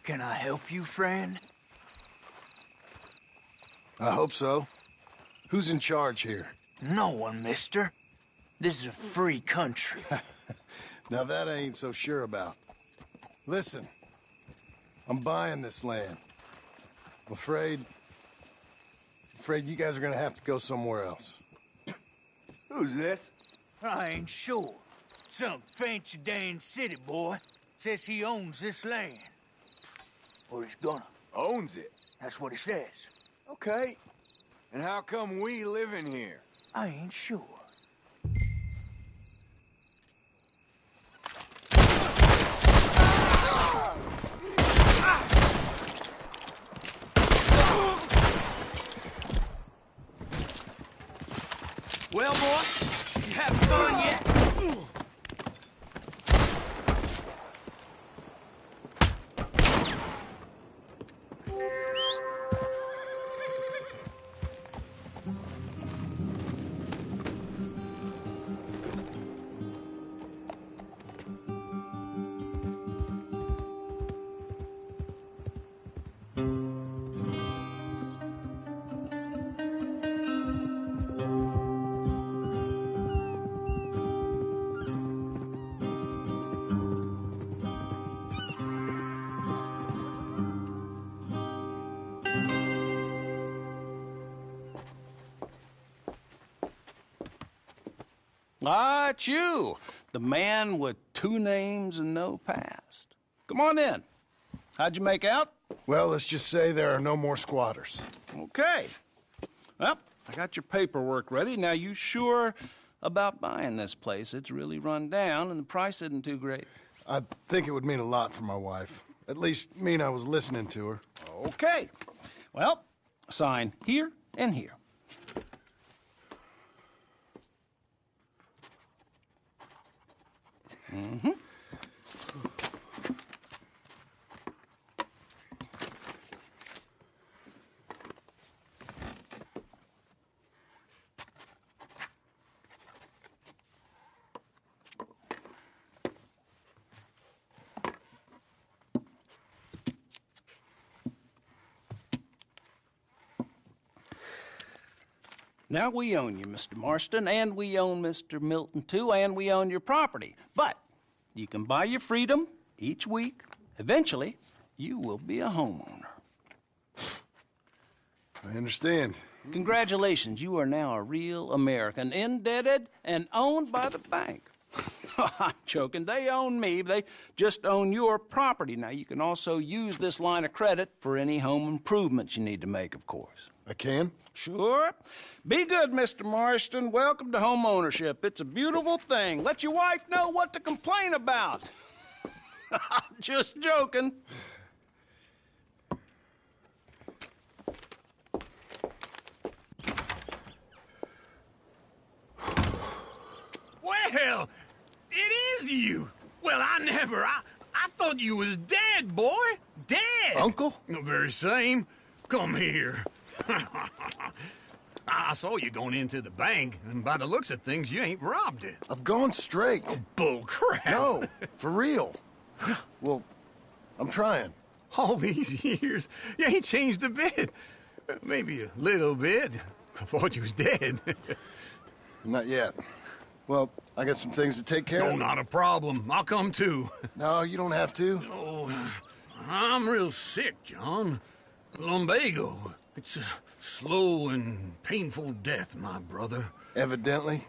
Can I help you, friend? I hope so. Who's in charge here? No one, mister. This is a free country. Now that I ain't so sure about. Listen, I'm buying this land. I'm afraid you guys are gonna have to go somewhere else. Who's this? I ain't sure. Some fancy Dan city boy says he owns this land. Or he's gonna. Owns it. That's what he says. Okay. And how come we live in here? I ain't sure. Well, boy, you having fun yet? Ah, it's you, the man with 2 names and no past. Come on in. How'd you make out? Well, let's just say there are no more squatters. Okay. Well, I got your paperwork ready. Now, you sure about buying this place? It's really run down, and the price isn't too great. I think it would mean a lot for my wife. At least mean I was listening to her. Okay. Well, sign here and here. Mm-hmm. Now, we own you, Mr. Marston, and we own Mr. Milton, too, and we own your property. But you can buy your freedom each week. Eventually, you will be a homeowner. I understand. Congratulations, you are now a real American, indebted and owned by the bank. I'm joking. They own me. They just own your property. Now, you can also use this line of credit for any home improvements you need to make, of course. I can? Sure. Be good, Mr. Marston. Welcome to home ownership. It's a beautiful thing. Let your wife know what to complain about. Just joking. Well, it is you. Well, I thought you was dead, boy. Dead. Uncle? The very same. Come here. I saw you going into the bank, and by the looks of things, you ain't robbed it. I've gone straight. Bull crap. No, for real. Well, I'm trying. All these years, you ain't changed a bit. Maybe a little bit. I thought you was dead. Not yet. Well, I got some things to take care No, of. not a problem. I'll come too. No, you don't have to. Oh, I'm real sick, John. Lumbago. It's a slow and painful death, my brother. Evidently.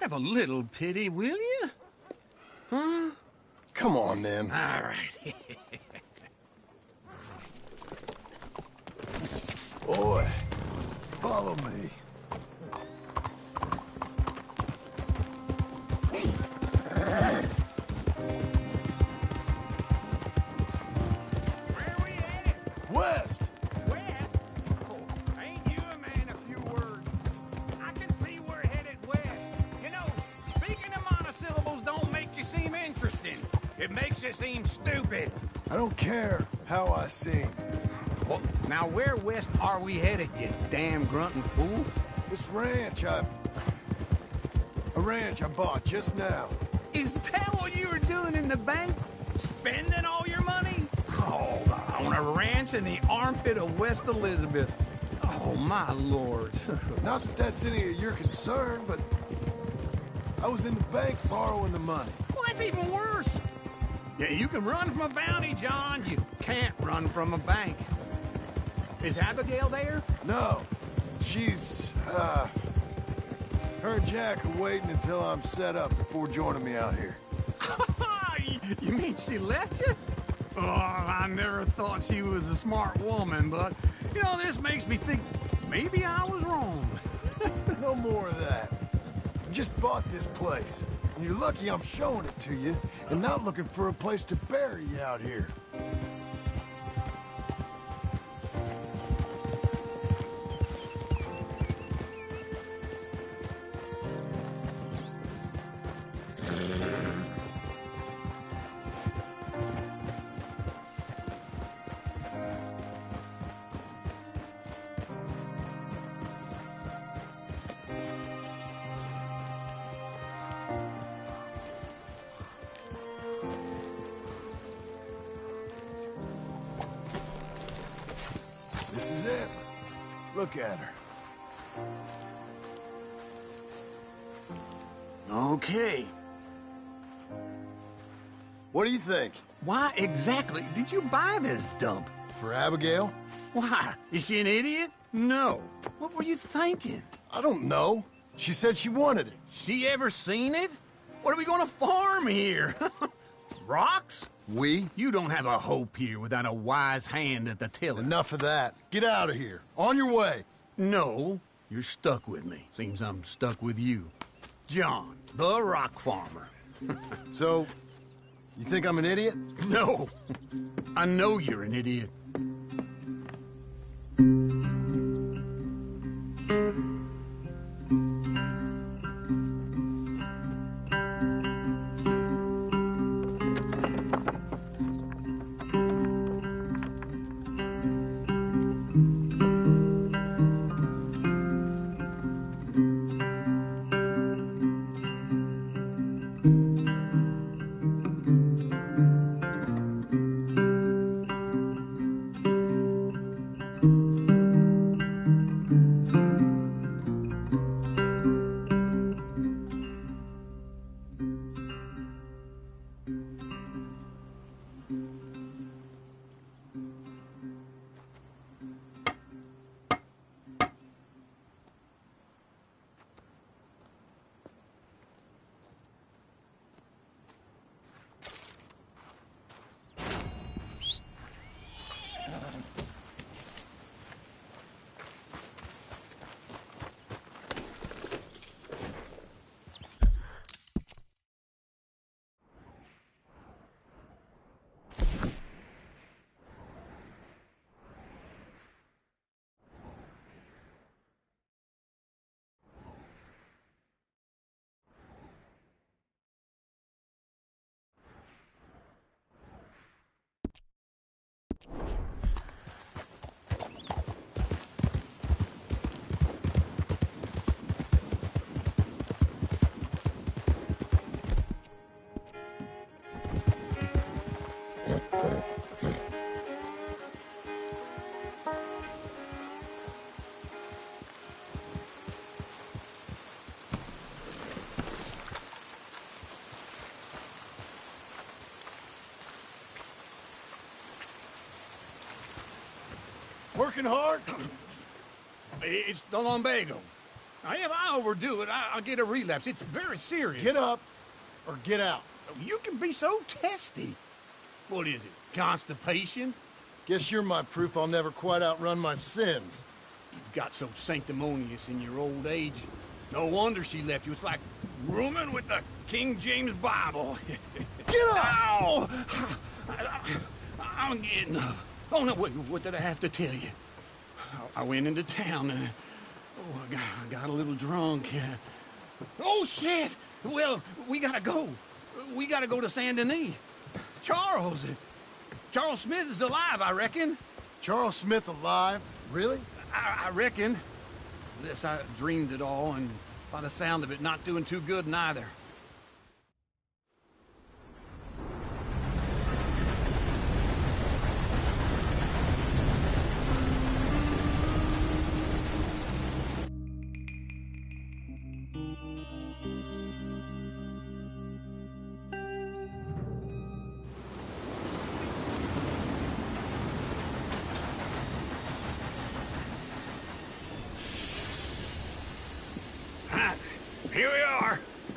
Have a little pity, will you? Huh? Come on, then. All right. Boy, follow me. Where are we headed? West! West? Oh, ain't you a man of few words? I can see we're headed west. You know, speaking of monosyllables don't make you seem interesting. It makes you seem stupid. I don't care how I sing. Well, now where west are we headed, you damn grunting fool? This ranch I bought just now. Is that what you were doing in the bank? Spending all your money? a ranch in the armpit of West Elizabeth. Oh, my lord. Not that that's any of your concern, but I was in the bank borrowing the money. Well, that's even worse. Yeah, you can run from a bounty, John. You can't run from a bank. Is Abigail there? No, she's, her and Jack are waiting until I'm set up before joining me out here. You mean she left you? Oh, I never thought she was a smart woman, but, you know, this makes me think maybe I was wrong. No more of that. I just bought this place, and you're lucky I'm showing it to you and not looking for a place to bury you out here. This is it. Look at her. Okay. What do you think? Why exactly did you buy this dump? For Abigail? Why? Is she an idiot? No. What were you thinking? I don't know. She said she wanted it. She ever seen it? What are we gonna farm here? Rocks? We? You don't have a hope here without a wise hand at the tiller. Enough of that. Get out of here. On your way. No, you're stuck with me. Seems I'm stuck with you. John, the rock farmer. So, you think I'm an idiot? No, I know you're an idiot. Working hard? It's the lumbago. Now, if I overdo it, I'll get a relapse. It's very serious. Get up or get out. You can be so testy. What is it, constipation? Guess you're my proof I'll never quite outrun my sins. You got so sanctimonious in your old age. No wonder she left you. It's like rooming with the King James Bible. Get up! Ow! I'm getting up. Oh, no, wait, what did I have to tell you? I went into town and... I got a little drunk. Oh, shit! Well, we gotta go. We gotta go to Saint Denis. Charles Smith is alive, I reckon. Charles Smith alive? Really? I reckon. Unless I dreamed it all, and by the sound of it, not doing too good neither.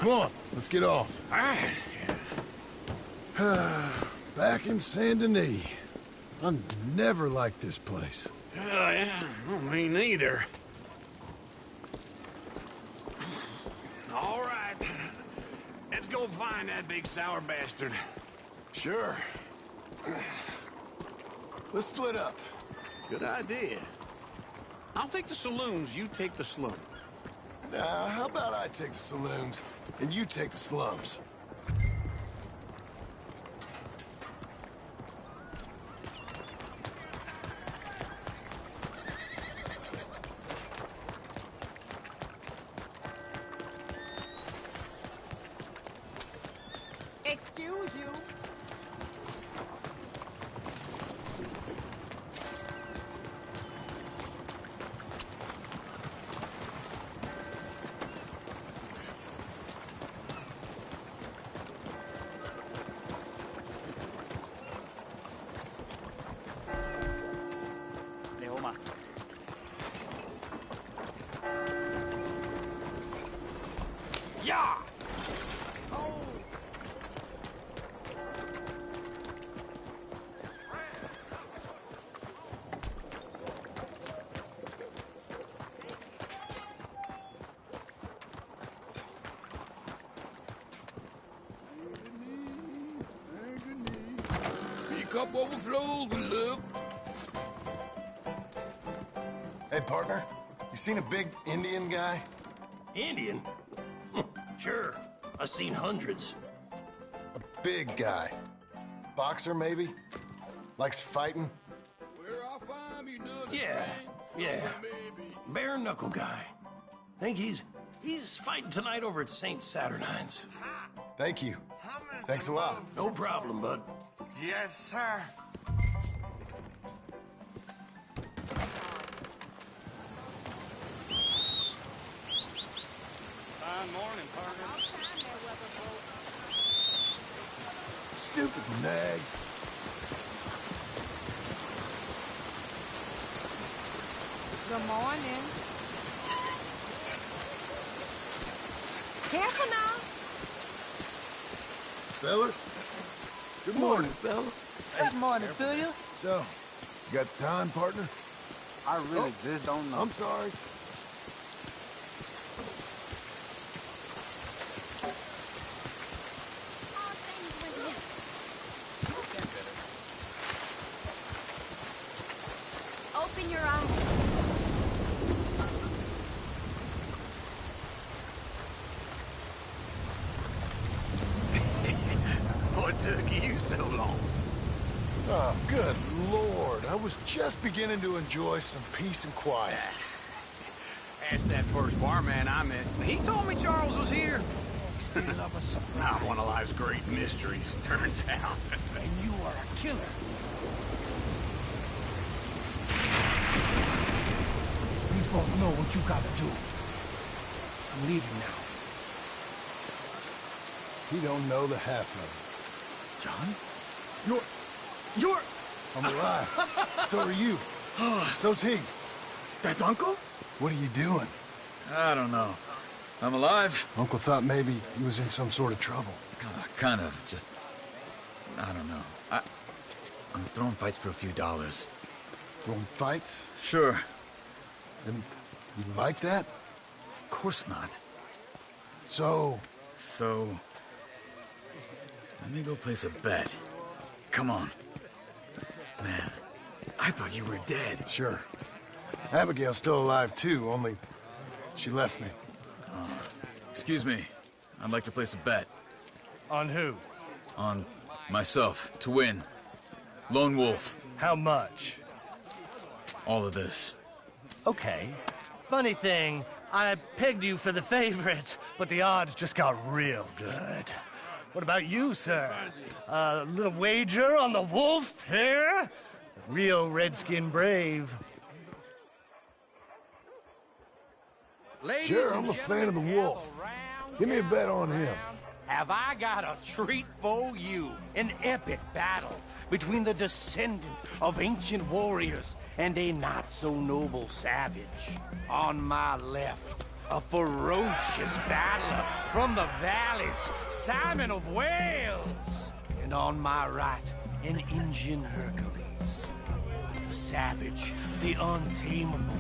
Come on, let's get off. All right. Back in Saint Denis. I never liked this place. Yeah, well, me neither. All right. Let's go find that big sour bastard. Sure. Let's split up. Good idea. I'll take the saloons, you take the slum. Now, how about I take the saloons and you take the slums? Excuse you. Yeah! Cup overflows with love. Hey, partner, you seen a big Indian guy? Indian? Sure. I've seen hundreds. A big guy. Boxer, maybe? Likes fighting? Where I find me another Yeah, friend, yeah. baby. Bare knuckle guy. Think he's fighting tonight over at St. Saturnine's. Thank you. Thanks a lot. No problem, bud. Yes, sir. Fine morning, partner. Stupid nag. Good morning. Careful now. Fellas? Good morning, fella. Good morning to you. So, you got time, partner? I really just don't know. I'm sorry. Open your eyes. What took you so long? Oh, good Lord. I was just beginning to enjoy some peace and quiet. Asked that first barman I met. He told me Charles was here. Still love us some. Not one of life's great mysteries, turns out. And you are a killer. We both know what you gotta do. I'm leaving now. He don't know the half of it. John? You're... I'm alive. So are you. So's he. That's Uncle? What are you doing? I don't know. I'm alive. Uncle thought maybe he was in some sort of trouble. Kind of. Just... I don't know. I'm throwing fights for a few dollars. Throwing fights? Sure. And you like that? Of course not. So, So... let me go place a bet. Come on. Man, I thought you were dead. sure. Abigail's still alive too, only she left me. Excuse me. I'd like to place a bet. On who? On myself, to win. Lone Wolf. How much? All of this. Okay. Funny thing, I pegged you for the favorite, but the odds just got real good. What about you, sir? A little wager on the wolf here? Real redskin brave. Ladies Sure, and I'm a fan of the gentlemen, wolf. gather round, Give me a gather bet on him. round. Have I got a treat for you? An epic battle between the descendant of ancient warriors and a not-so-noble savage. On my left, A ferocious battler from the valleys, Simon of Wales. And on my right, an Indian Hercules. The savage, the untamable,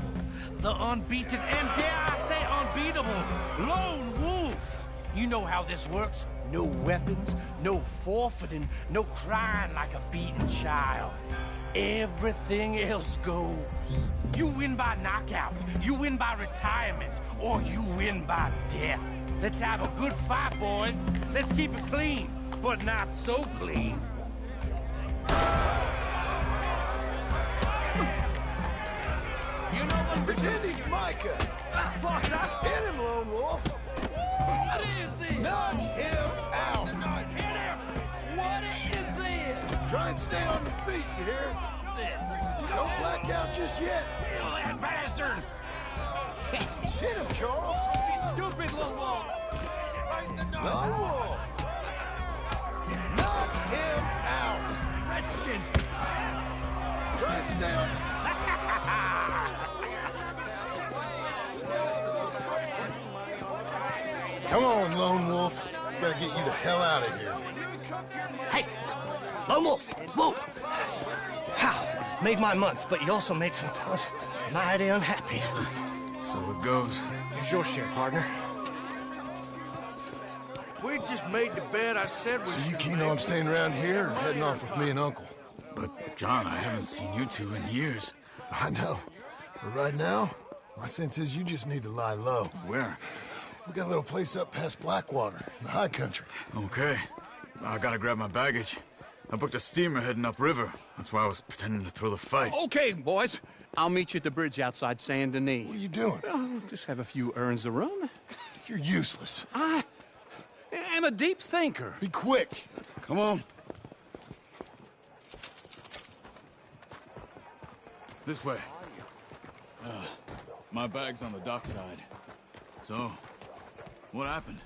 the unbeaten, and dare I say unbeatable, lone wolf. You know how this works. No weapons, no forfeiting, no crying like a beaten child. Everything else goes. You win by knockout, you win by retirement, or you win by death. Let's have a good fight, boys. Let's keep it clean, but not so clean. You know what? Pretend he's Micah. Fuck, hit him, Lone Wolf. What is this? Knock him out. Hit him! What is this? Try and stay on your feet, you hear? Don't black out just yet. Kill that bastard! Hit him, Charles. Stupid Lone Wolf! Lone Wolf. Knock him out. Redskins! Try and stay on... Come on, Lone Wolf. Gotta get you the hell out of here. Hey! Lone Wolf! Whoa! How? Made my month, but you also made some fellas mighty unhappy. So it goes. Here's your share, partner. If we just made the bed I said we So you should keen make, on staying around here or heading off with me and Uncle? But, John, I haven't seen you two in years. I know. But right now, my sense is you just need to lie low. Where? We got a little place up past Blackwater, in the high country. Okay. I gotta grab my baggage. I booked a steamer heading upriver. That's why I was pretending to throw the fight. Okay, boys. I'll meet you at the bridge outside Saint Denis. What are you doing? Oh, just have a few errands to run. You're useless. I am a deep thinker. Be quick. Come on. This way. My bag's on the dockside. So, what happened?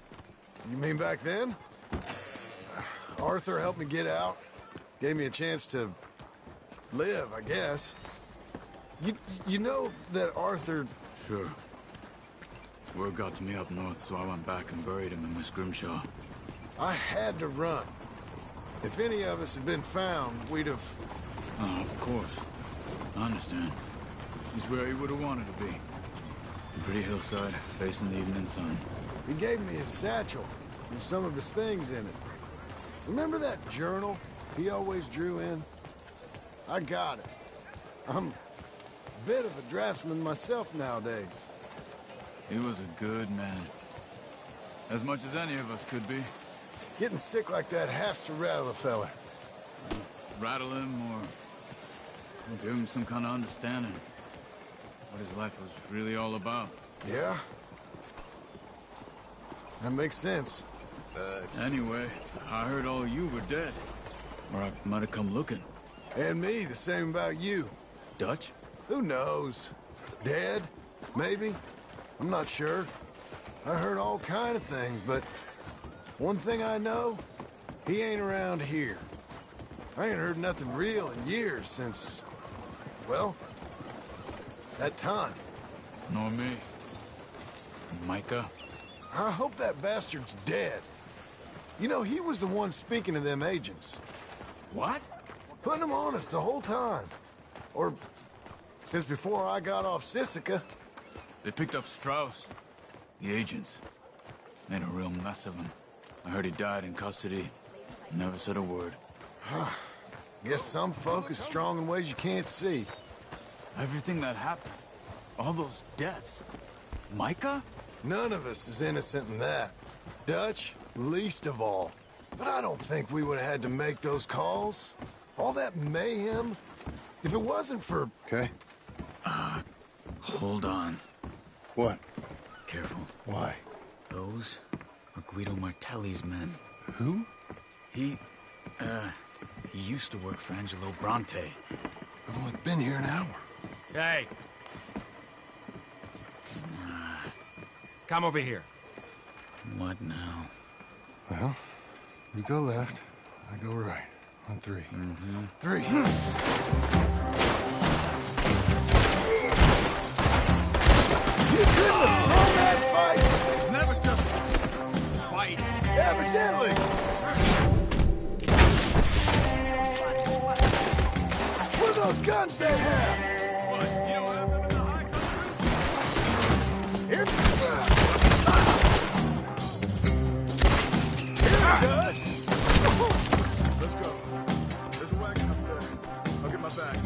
You mean back then? Arthur helped me get out. Gave me a chance to live, I guess. You know that Arthur... Sure. Word got to me up north, so I went back and buried him in Miss Grimshaw. I had to run. If any of us had been found, we'd have... Oh, of course. I understand. He's where he would have wanted to be. A pretty hillside, facing the evening sun. He gave me his satchel with some of his things in it. Remember that journal he always drew in? I got it. I'm a bit of a draftsman myself nowadays. He was a good man. As much as any of us could be. Getting sick like that has to rattle a fella. Rattle him or give him some kind of understanding. What his life was really all about. Yeah? That makes sense. Anyway, I heard all you were dead. Or I might have come looking. And me, the same about you. Dutch? Who knows? Dead? Maybe? I'm not sure. I heard all kind of things, but one thing I know, he ain't around here. I ain't heard nothing real in years since, well, that time. Nor me. Micah? I hope that bastard's dead. You know, he was the one speaking to them agents. What? Putting them on us the whole time. Or since before I got off Sisika. They picked up Strauss. The agents. Made a real mess of him. I heard he died in custody. Never said a word. Guess some folk is strong in ways you can't see. Everything that happened. All those deaths. Micah? None of us is innocent in that. Dutch, least of all. But I don't think we would have had to make those calls. All that mayhem. If it wasn't for... Okay. Hold on. What? Careful. Why? Those are Guido Martelli's men. Who? He used to work for Angelo Bronte. I've only been here an hour. Hey. Come over here. What now? Well, you go left, I go right. On three. Mm-hmm. 3. You couldn't have thrown that Evidently! What are those guns they have? What, you don't have them in the high country? Here it does! Let's go. There's a wagon up there. I'll get my bag.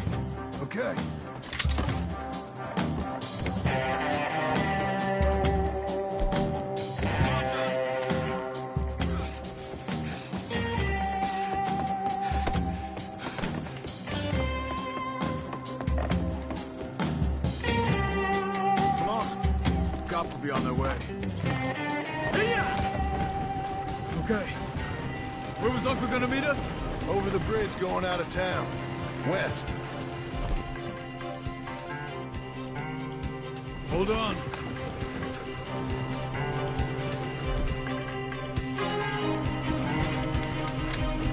Okay. Come on. Cops will be on their way. Okay. Where was Uncle gonna meet us? Over the bridge going out of town. West. Hold on.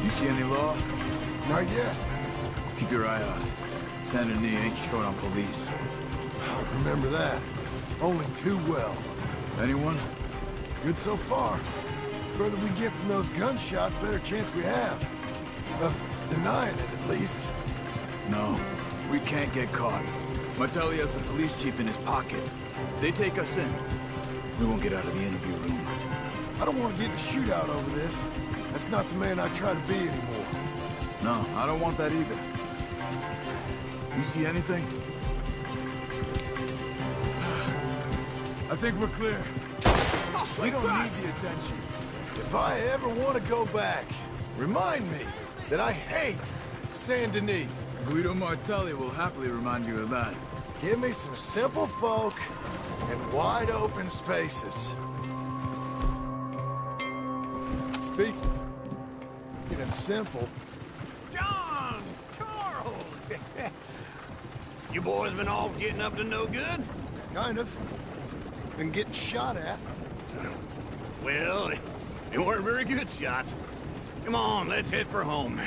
You see any law? Not yet. Keep your eye out. Saint Denis ain't short on police. I remember that. Only too well. Anyone? Good so far. Further we get from those gunshots, better chance we have. Of denying it, at least. No. We can't get caught. Martelli has the police chief in his pocket. If they take us in, we won't get out of the interview room. I don't want to get in a shootout over this. That's not the man I try to be anymore. No, I don't want that either. You see anything? I think we're clear. We don't need the attention. If I ever want to go back, remind me that I hate Saint Denis. Guido Martelli will happily remind you of that. Give me some simple folk and wide open spaces. Speaking of simple, John! Charles! You boys been all getting up to no good? kind of. Been getting shot at. Well, they weren't very good shots. Come on, let's head for home.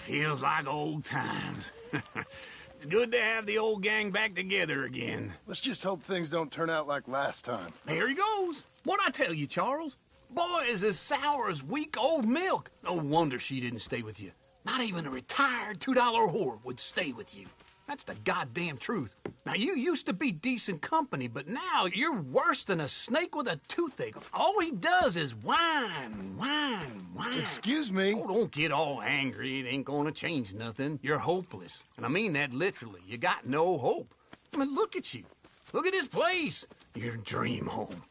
Feels like old times. It's good to have the old gang back together again. Let's just hope things don't turn out like last time. There he goes. What'd I tell you, Charles? Boy is as sour as weak old milk. No wonder she didn't stay with you. Not even a retired $2 whore would stay with you. That's the goddamn truth. Now, you used to be decent company, but now you're worse than a snake with a toothache. All he does is whine, whine, whine. Excuse me? Oh, don't get all angry. It ain't gonna change nothing. You're hopeless. And I mean that literally. You got no hope. I mean, look at you. Look at this place. Your dream home.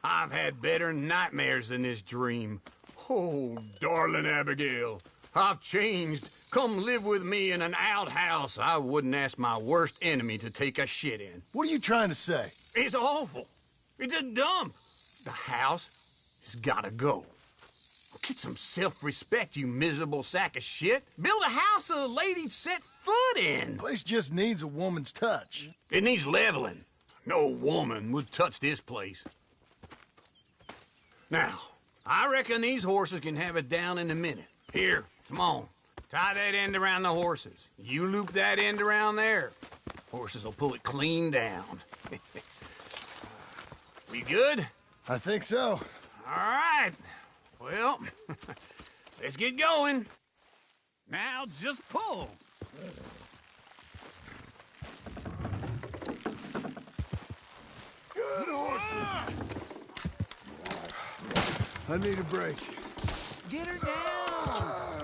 I've had better nightmares than this dream. Oh, darling Abigail. I've changed. Come live with me in an outhouse I wouldn't ask my worst enemy to take a shit in. What are you trying to say? It's awful. It's a dump. The house has gotta go. Get some self-respect, you miserable sack of shit. Build a house a lady'd set foot in. The place just needs a woman's touch. It needs leveling. No woman would touch this place. Now, I reckon these horses can have it down in a minute. Here, come on. Tie that end around the horses. You loop that end around there. Horses will pull it clean down. We good? I think so. All right. Well, let's get going. Now just pull. Good horses. I need a break. Get her down!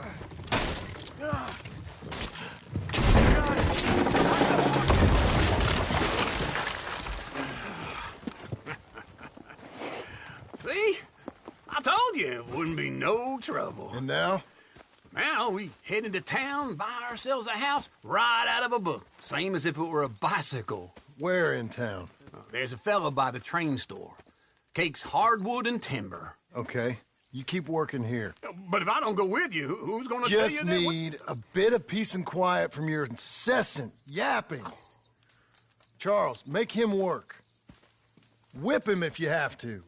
See? I told you it wouldn't be no trouble. And now? Now we head into town, buy ourselves a house right out of a book. Same as if it were a bicycle. Where in town? There's a fella by the train store. Cakes hardwood and timber. Okay. You keep working here. But if I don't go with you, who's gonna tell you Just that? need a bit of peace and quiet from your incessant yapping. Charles, make him work. Whip him if you have to.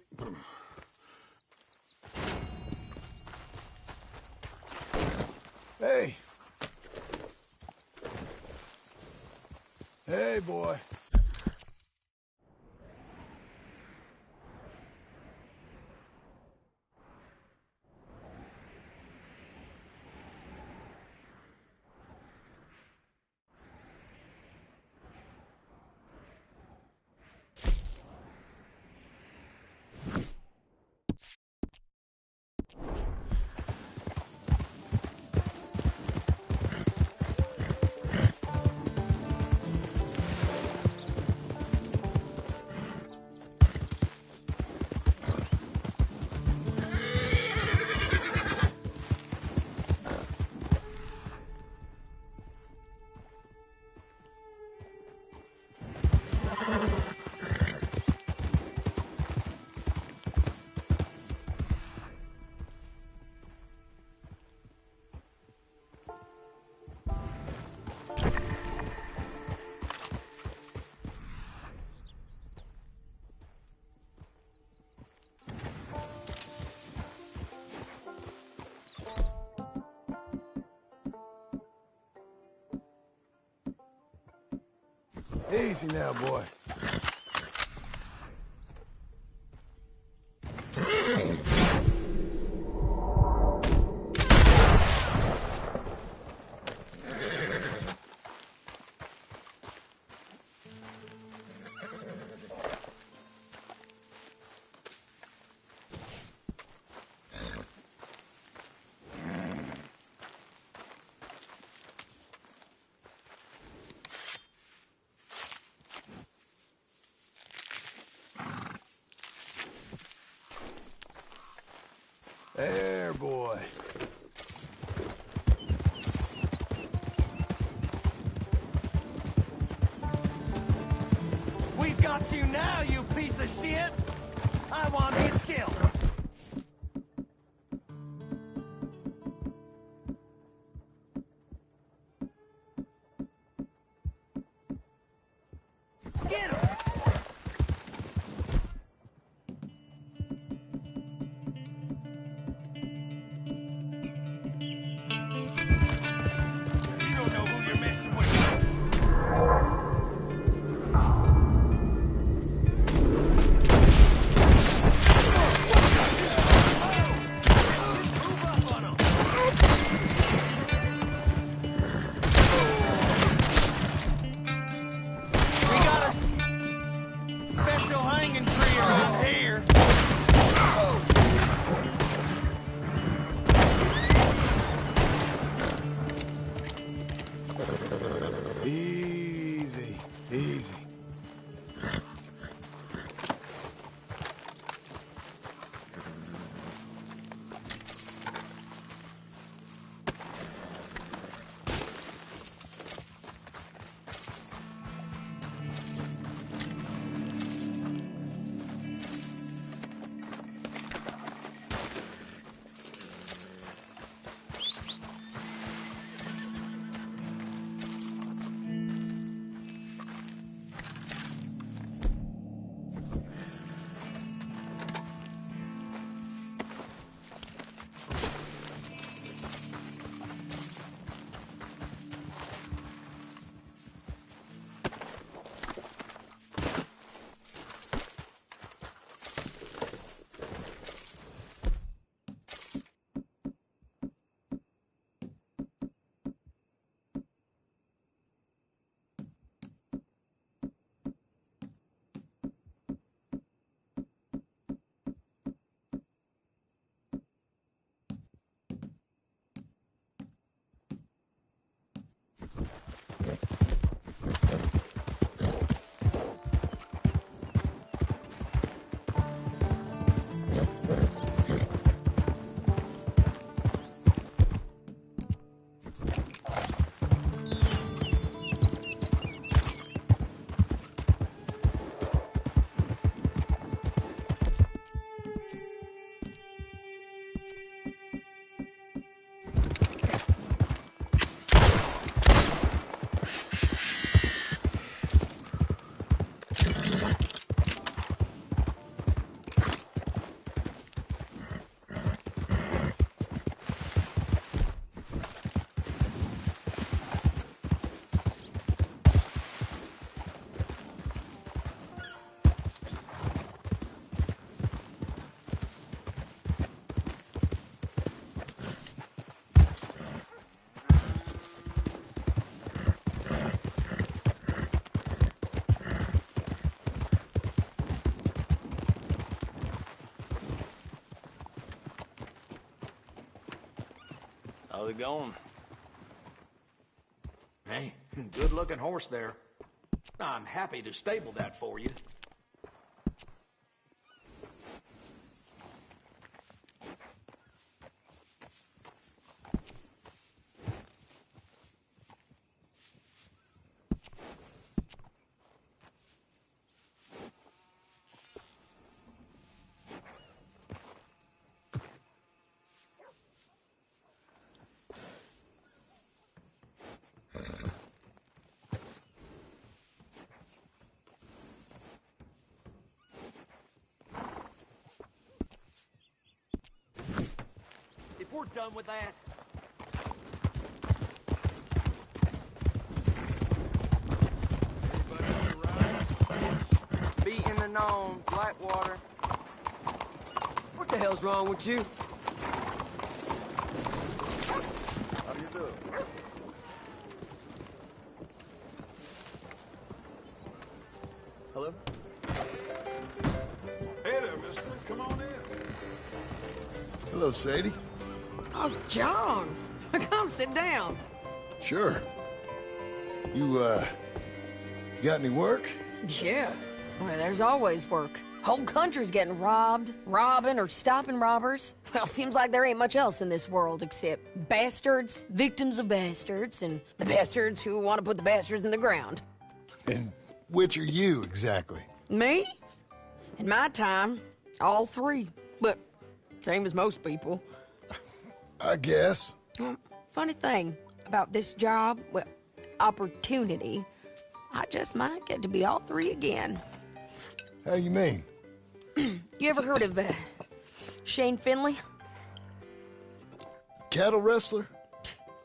Hey. Hey, boy. Easy now, boy. There, boy. We've got you now, you piece of shit! I want his skill! Get him! You don't know who you're messing with. Move up on him! We got a special hanging tree around here. Easy, easy. How's it going? Hey, good-looking horse there. I'm happy to stable that for you. If we're done with that, turning on Blackwater. What the hell's wrong with you? How do you do? Hello? Hey there, mister. Come on in. Hello, Sadie. Oh, John. Come sit down. Sure. You got any work? Yeah. Well, there's always work. Whole country's getting robbed, robbing, or stopping robbers. Well, seems like there ain't much else in this world except bastards, victims of bastards, and the bastards who want to put the bastards in the ground. And which are you, exactly? Me? In my time, all three. But same as most people. I guess. Funny thing about this job, well, opportunity, I just might get to be all three again. How you mean? You ever heard of Shane Finley? Cattle wrestler?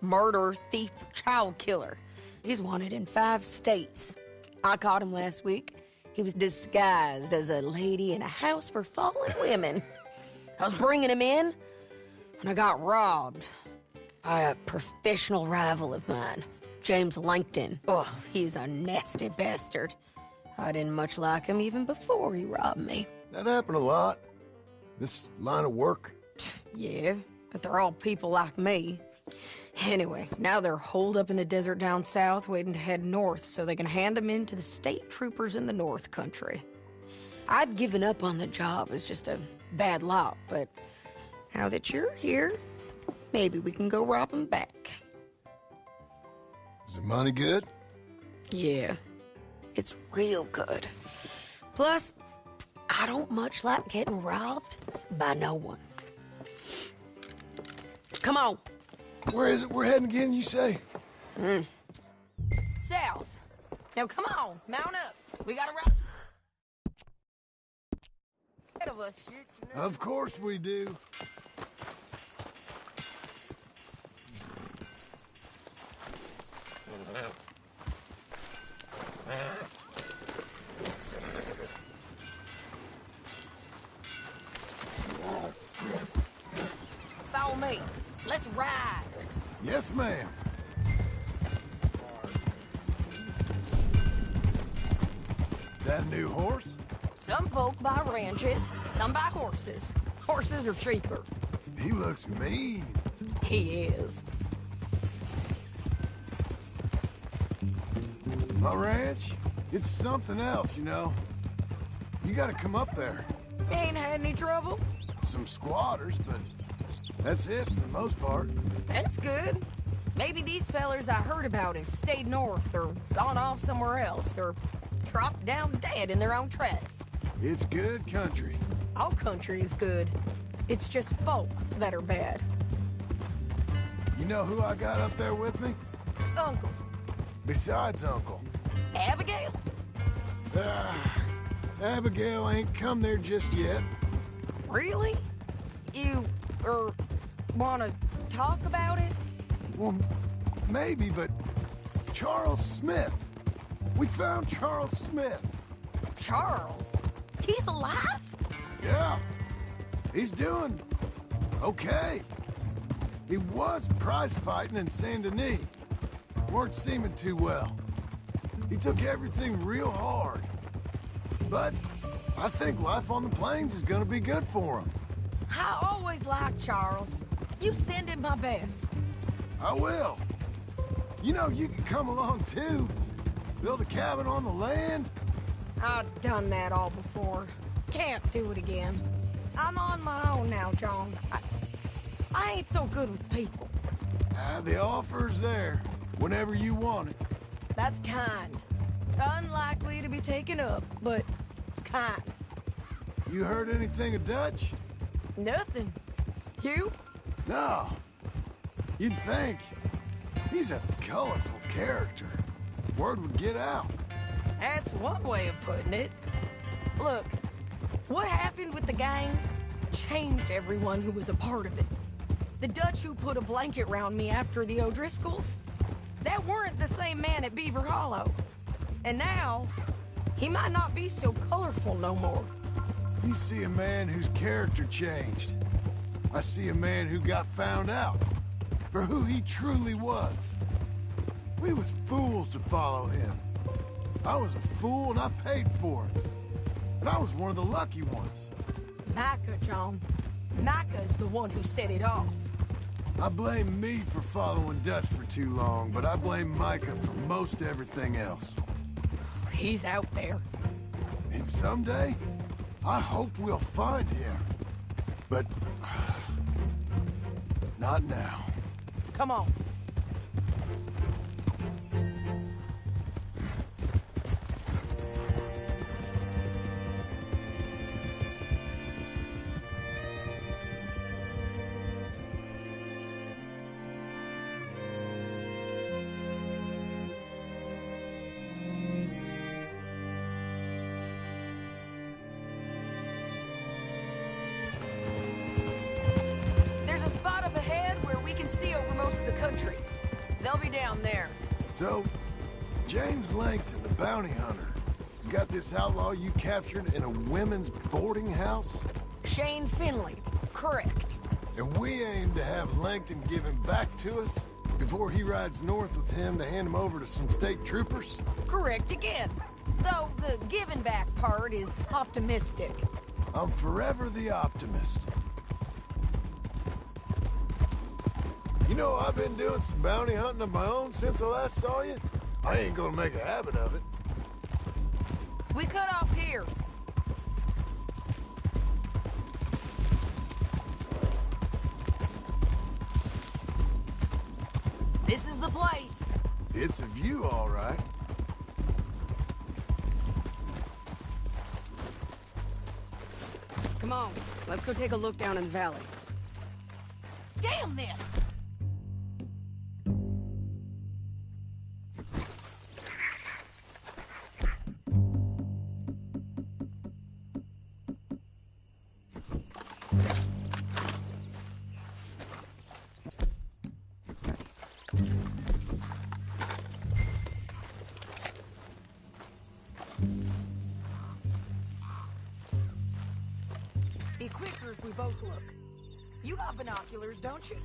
Murderer, thief, child killer. He's wanted in 5 states. I caught him last week. He was disguised as a lady in a house for fallen women. I was bringing him in, and I got robbed by a professional rival of mine, James Langton. Oh, he's a nasty bastard. I didn't much like him even before he robbed me. That happened a lot. This line of work. Yeah, but they're all people like me. Anyway, now they're holed up in the desert down south, waiting to head north so they can hand them in to the state troopers in the north country. I'd given up on the job as just a bad lot, but now that you're here, maybe we can go rob them back. Is the money good? Yeah, it's real good. Plus, I don't much like getting robbed by no one. Come on. Where is it we're heading again, you say? South. Now come on, mount up. We gotta rob ahead of us. Of course we do. Follow me. Let's ride. Yes, ma'am. That new horse? Some folk buy ranches, some buy horses. Horses are cheaper. He looks mean. He is. My ranch, it's something else, you know. You gotta come up there. Ain't had any trouble? Some squatters, but that's it for the most part. That's good. Maybe these fellers I heard about have stayed north or gone off somewhere else or dropped down dead in their own tracks. It's good country. All country is good. It's just folk that are bad. You know who I got up there with me? Uncle. Besides Uncle. Abigail? Abigail ain't come there just yet. Really? You, wanna talk about it? Well, maybe, but Charles Smith. We found Charles Smith. Charles? He's alive? Yeah. He's doing okay. He was prize fighting in Saint Denis. Weren't seeming too well. He took everything real hard. But I think life on the plains is gonna be good for him. I always liked Charles. You send him my best. I will. You know, you can come along too. Build a cabin on the land. I've done that all before. Can't do it again. I'm on my own now, John. I ain't so good with people. The offer's there, whenever you want it. That's kind. Unlikely to be taken up, but kind. You heard anything of Dutch? Nothing. You? No. You'd think. He's a colorful character. Word would get out. That's one way of putting it. Look, what happened with the gang changed everyone who was a part of it. The Dutch who put a blanket round me after the O'Driscolls, that weren't the same man at Beaver Hollow. And now, He might not be so colorful no more. You see a man whose character changed. I see a man who got found out for who he truly was. We was fools to follow him. I was a fool and I paid for it. And I was one of the lucky ones. Micah, John. Micah's the one who set it off. I blame me for following Dutch for too long, but I blame Micah for most everything else. He's out there. And someday, I hope we'll find him. But... not now. Come on. Country. They'll be down there. So, James Langton, the bounty hunter, has got this outlaw you captured in a women's boarding house? Shane Finley, correct. And we aim to have Langton give him back to us before he rides north with him to hand him over to some state troopers? Correct again. Though the giving back part is optimistic. I'm forever the optimist. You know, I've been doing some bounty hunting of my own since I last saw you. I ain't gonna make a habit of it. We cut off here. This is the place. It's a view, all right. Come on, let's go take a look down in the valley. Damn this! Be quicker if we both look. You got binoculars, don't you?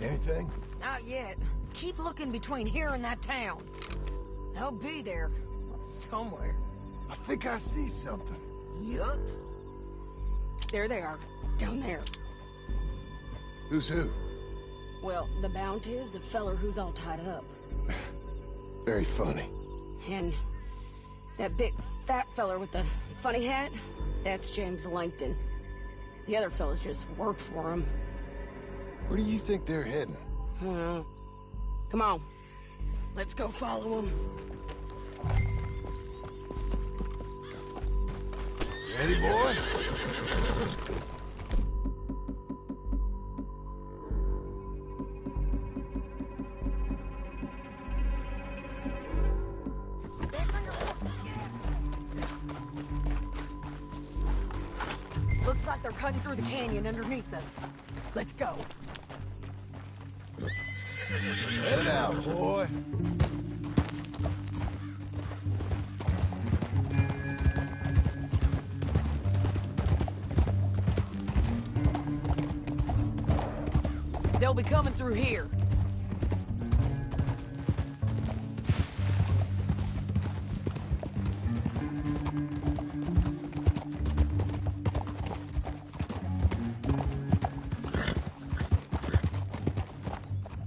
Anything? Not yet. Keep looking between here and that town. They'll be there. Somewhere. I think I see something. Yup. There they are. Down there. Who's who? Well, the bounty is the feller who's all tied up. Very funny. And that big fat feller with the funny hat, that's James Langton. The other fellas just worked for him. Where do you think they're heading? Come on. Let's go follow them. Ready, boy? Looks like they're cutting through the canyon underneath us. Let's go. Let it out, boy. They'll be coming through here.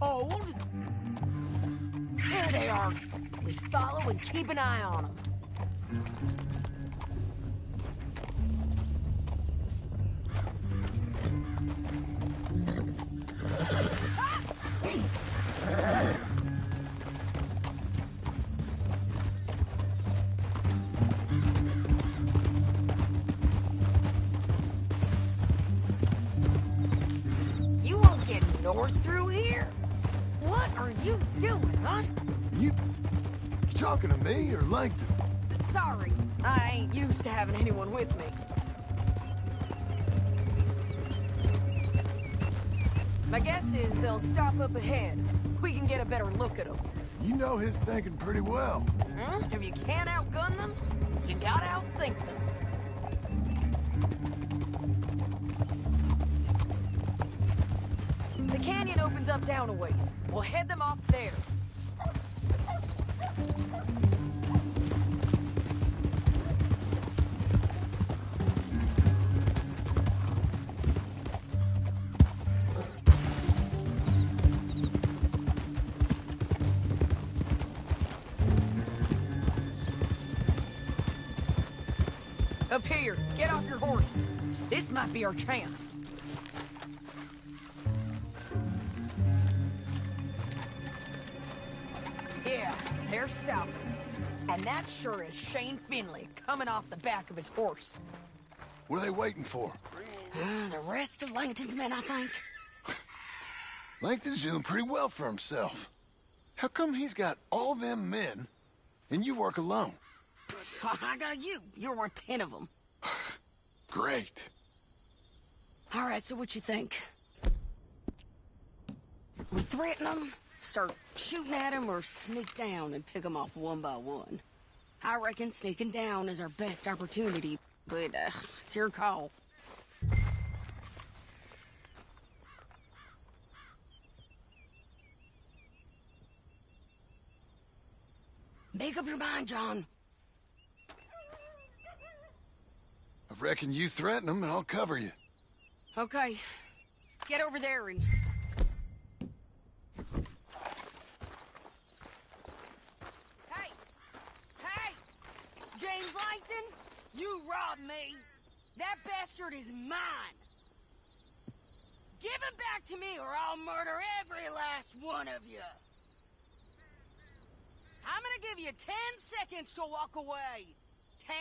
Hold. There they are. We follow and keep an eye on them. You won't get north through here? What are you doing, huh? You talking to me or Langton? Sorry, I ain't used to having anyone with me. My guess is they'll stop up ahead. We can get a better look at them. You know his thinking pretty well. If you can't outgun them, you gotta outthink them. The canyon opens up down a ways. We'll head them off there. Up here, get off your horse. This might be our chance. Yeah, they're stopping. And that sure is Shane Finley coming off the back of his horse. What are they waiting for? The rest of Langton's men, I think. Langton's doing pretty well for himself. How come he's got all them men, and you work alone? I got you. You're worth 10 of them. Great. All right, so what you think? We threaten them, start shooting at them, or sneak down and pick them off one by one? I reckon sneaking down is our best opportunity, but it's your call. Make up your mind, John. I reckon you threaten them and I'll cover you. Okay. Get over there and... Hey! Hey! James Langton, you robbed me. That bastard is mine. Give him back to me or I'll murder every last one of you. I'm gonna give you 10 seconds to walk away. 10,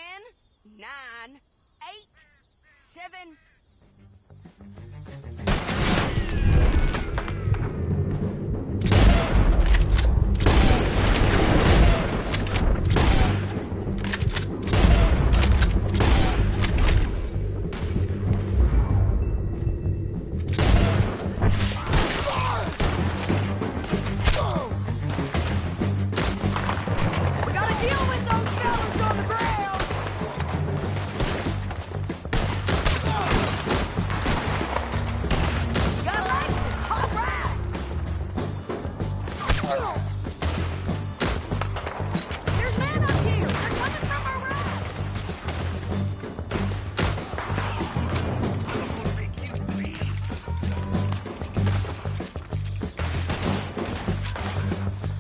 9, 8, 7,